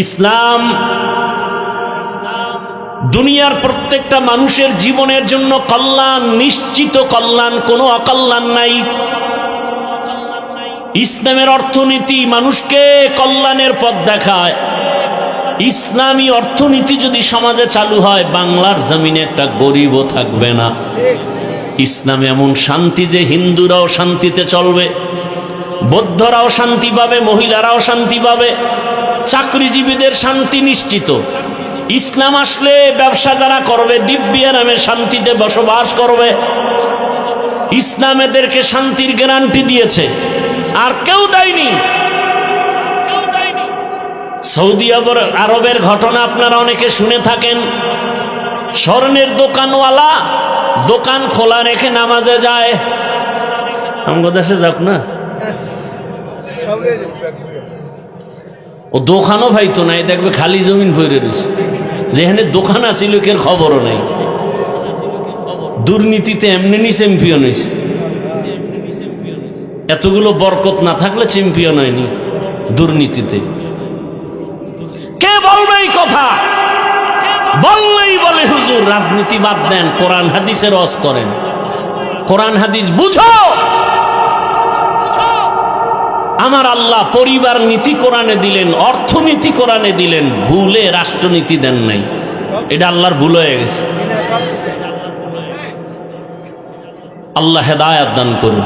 ইসলাম দুনিয়ার প্রত্যেকটা মানুষের জীবনের জন্য কল্যাণ, নিশ্চিত কল্যাণ, কোনো অকল্যাণ নাই। ইসলামের অর্থনীতি মানুষকে কল্যাণের পথ দেখায়। ইসলামী অর্থনীতি যদি সমাজে চালু হয়, বাংলার জমিনে একটা গরিবও থাকবে না। ইসলামে এমন শান্তি যে হিন্দুরাও শান্তিতে চলবে, বৌদ্ধরাও শান্তি পাবে, মহিলারাও শান্তি পাবে, চাকরিজীবীদের শান্তি নিশ্চিত। ইসলাম আসলে ব্যবসা যারা করবে দিব্য নামে শান্তিতে বসবাস করবে। ইসলাম এদেরকে শান্তির গ্যারান্টি দিয়েছে, আর কেউ দেয়নি। সৌদি আরবের ঘটনা আপনারা অনেকে শুনে থাকেন। স্বর্ণের দোকানওয়ালা দোকান খোলা রেখে নামাজে যায়। আমাদের দেশে যাক না, ও দোকানও পাইতো না, দেখবে খালি জমিন ভরে রয়েছে। যেখানে দোকান আছে লোকের খবরও নাই। দুর্নীতিতে এমনি চ্যাম্পিয়ন হয়েছে। এতগুলো বরকত না থাকলে চ্যাম্পিয়ন হয়নি দুর্নীতিতে। কে বলবে এই কথা? বললেই বলে হুজুর রাজনীতি বাদ দেন, কোরআন হাদিসের রস করেন। কোরআন হাদিস বুঝো। আমার আল্লাহ পরিবার নীতি কোরআনে দিলেন, অর্থনীতি কোরআনে দিলেন, ভুলে রাষ্ট্রনীতি দেন নাই। এটা আল্লাহর ভুল হয়ে গেছে। আল্লাহ হেদায়েত দান করুন।